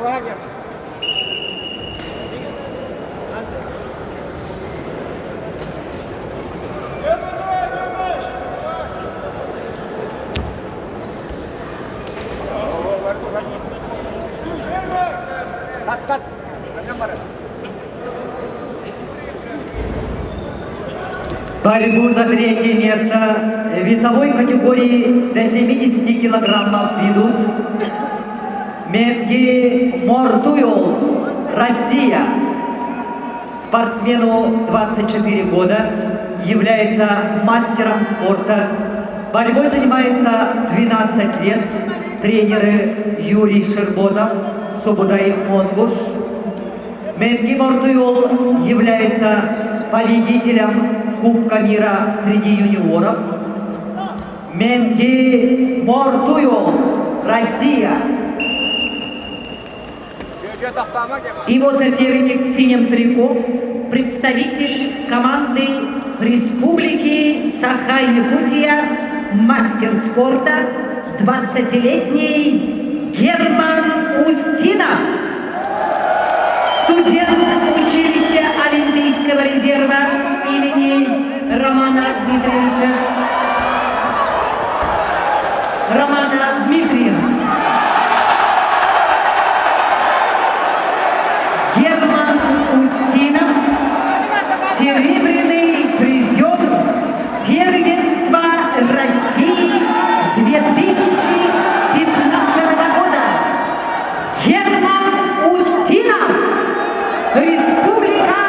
Uwaga. Cut. Борьбу за третье место в весовой категории до 70 килограммов ведут Менги Мортуйол, Россия. Спортсмену 24 года, является мастером спорта. Борьбой занимается 12 лет. Тренеры Юрий Шерботов, Собудай Монгуш. Менги Мортуйол является победителем Кубка мира среди юниоров. Менги Мортуйол, Россия. Его соперник в синем трико, представитель команды Республики Саха-Якутия, мастер спорта, 20-летний Герман Устинов, студент училища Олимпийского резерва имени Романа Дмитриевича. Романа Дмитриева. Герман Устинов, серебряный призер первенства России 2015 года. Герман Устинов, Республика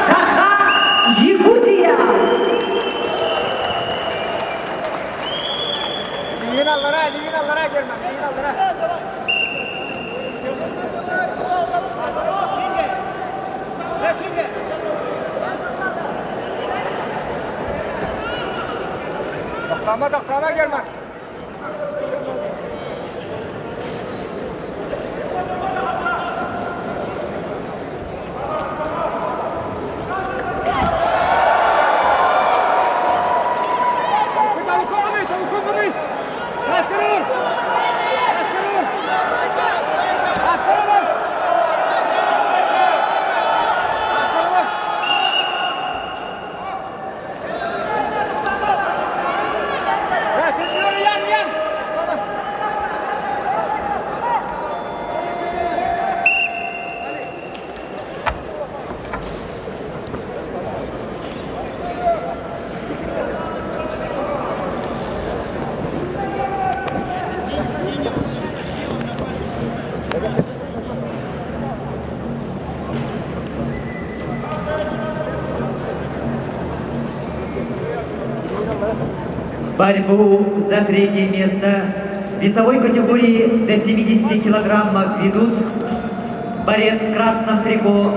Саха-Якутия. Ligin allara German, ligin allara. Doklama German. Борьбу за третье место в весовой категории до 70 килограммов ведут борец в красном трико,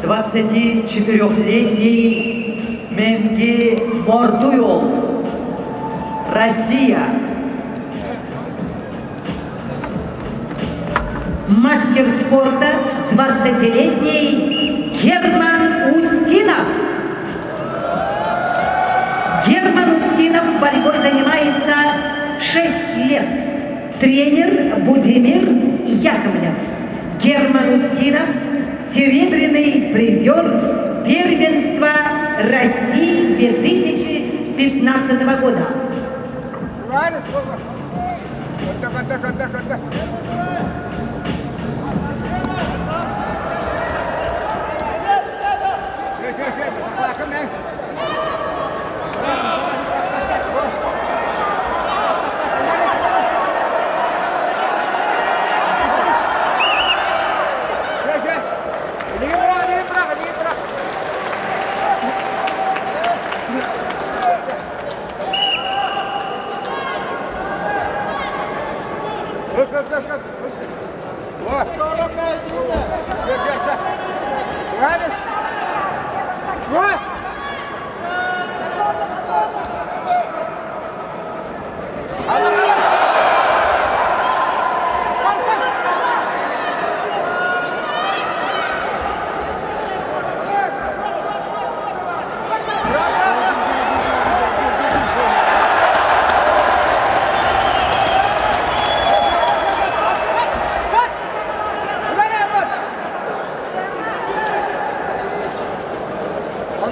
24-летний Менги Мортуйол, Россия. Мастер спорта, 20-летний Герман Устинов. Герман Устинов борьбой занимается 6 лет. Тренер Будимир Яковлев. Герман Устинов, серебряный призер первенства России 2015 года. Look.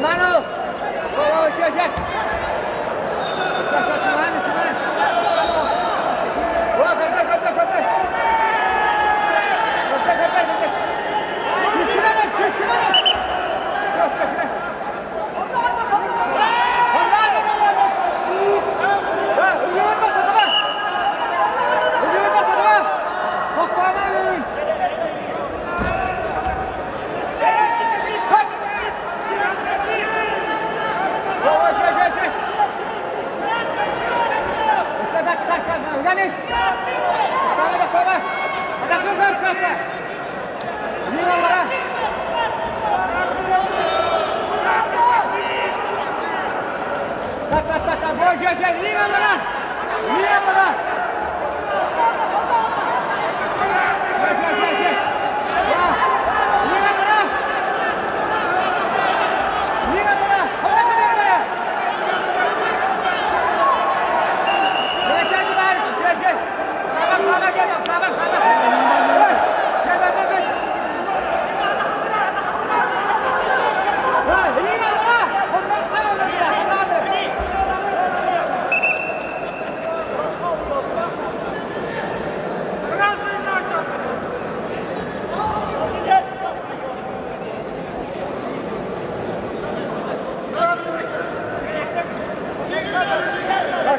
Hermano. Che.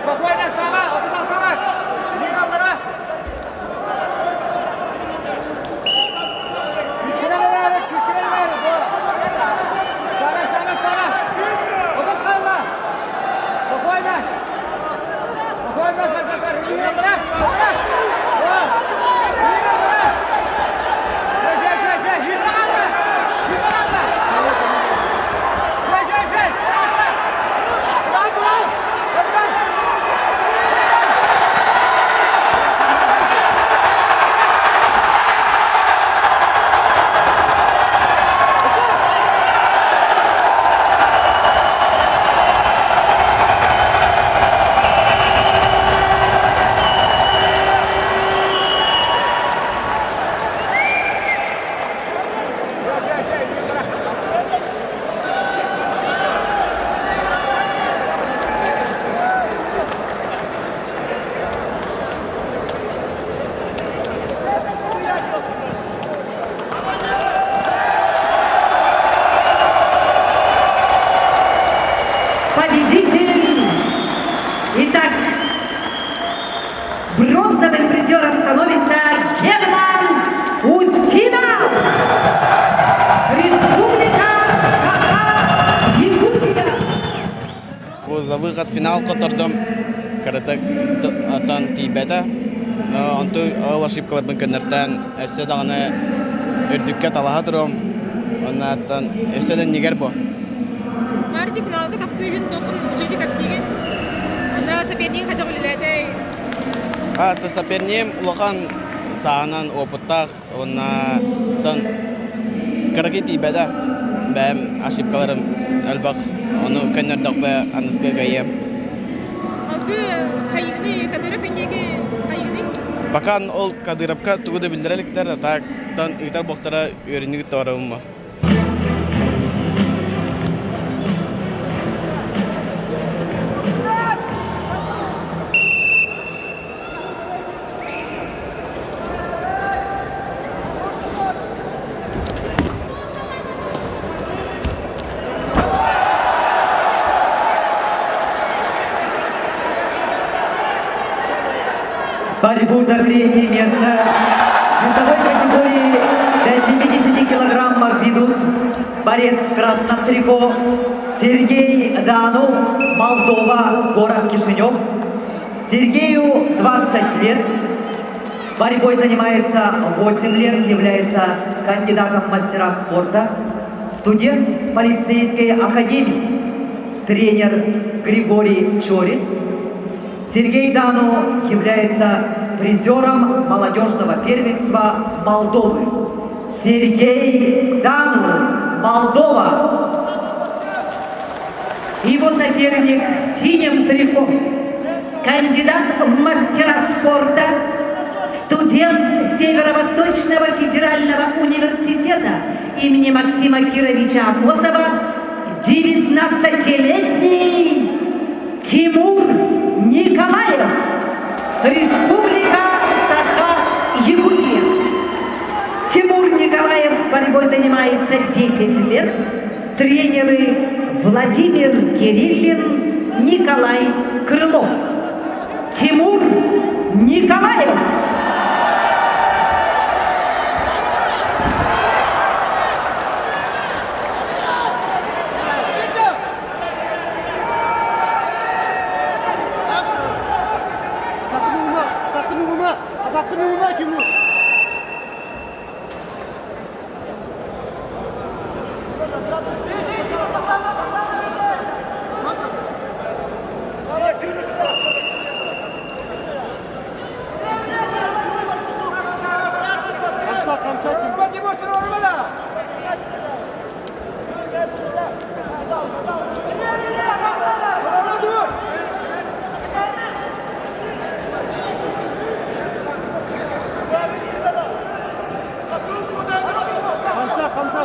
Спокойно, сама, вот автомат. Бронзовым призером становится Герман Устинов. Республика Саха-Якутия. За выход в финал которым каратек атан тибета. Анту ал ошибкалар бенкеннерден эссе даганы өрдүккө талахатырым. Оннан эсседен нигер бу. Марти финалга таксыгын токун учеди таксыгын. Андра соперник хада гуллатай. Та соперник улахан саанан опыттах, оннан караки тибета. Бәм ошибкаларым албак. Onu kenardak ve anıska gayem. Algı kayıgını Kadyrov endeki kayıgını. Bakan ol Kadyrovka tuğda bildirelikler tak tan itar boktara öğrenlik doğrayım mı? Борьбу за третье место в весовой категории до 70 килограммов ведут борец в красном трико Сергей Дану, Молдова, город Кишинев. Сергею 20 лет, борьбой занимается 8 лет, является кандидатом в мастера спорта, студент полицейской академии, тренер Григорий Чорец. Сергей Дану является призером молодежного первенства Молдовы. Сергей Дану, Молдова. Его соперник в синем трико, кандидат в мастера спорта, студент Северо-Восточного федерального университета имени Максима Кировича Амосова, 19-летний Тимур Николаев, Республика Саха-Якутия. Тимур Николаев борьбой занимается 10 лет. Тренеры Владимир Кириллин, Николай Крылов. Тимур Николаев. Атакını vurma Timur. Timur, vurma da. Timur. Kamsa.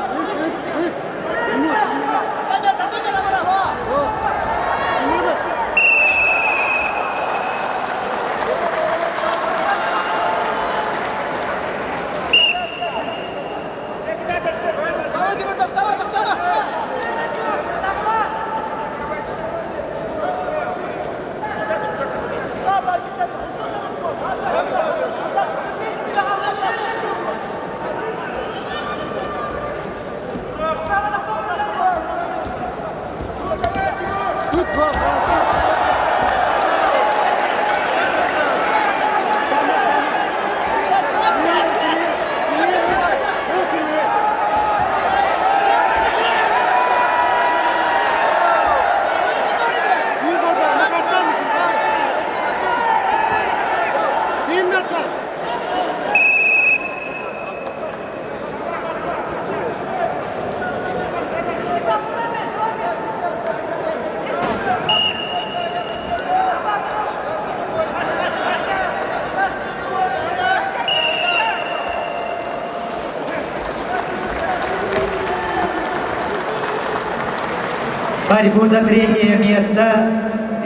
Борьбу за третье место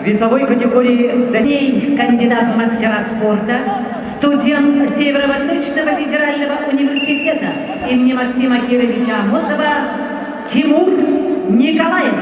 в весовой категории Кандидат в мастера спорта, студент Северо-Восточного федерального университета имени Максима Кировича Амосова Тимур Николаев.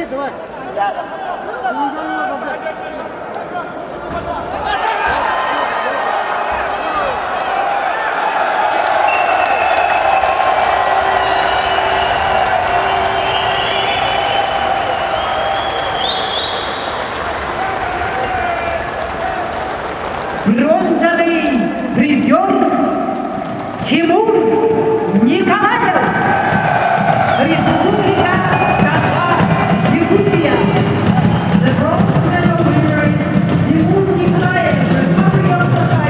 Давай. Бронзовый призер Тимур Николаев, Республика Саха-Якутия. The bronze medal winner is Timur Nikolaev, Republic of Sakha.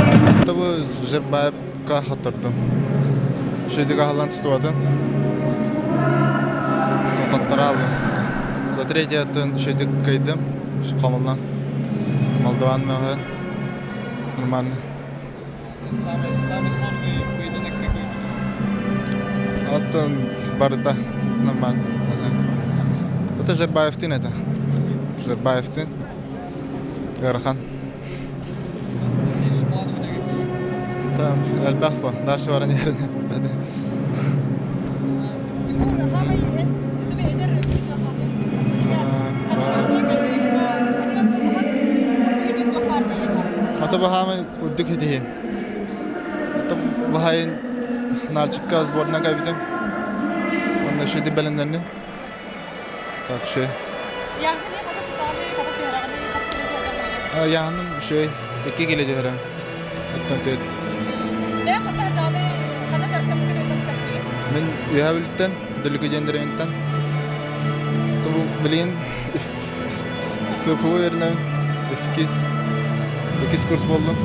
Tabu Zerbayev ka hatırdım. Şeyde kalan tutuyordu. Kokatlar aldım. За третье это şeyde kaydım. Şu kamalına. Молдаван мега. Нормально. Самый сложный поединок какой показался? Вот он барда. Нормально. Это Жербаевтин это. Жербаевтин. Гархан. Есть планы у тебя какие? Там Эльбахпа. Дальше варен yerine. Тимур, хамай это ведер призер болдун. Ata bahamı udduk hediye. Ata bahayin narçıkka zboruna kaybettim. Eşedi belenlerini. Tak şey. Яғни қада тұтағаны, қада пиарағаны, қасқырын пиарағаны. Yağının şey iki gelecek herhalde. Etten teyit. Мен қында жағды сана жарықта мүмкін өйден кәпсіген. Men üyebilitten, dülükü cendereyinten. Tabu bilin sıfır yerine ifkiz kurs buldum.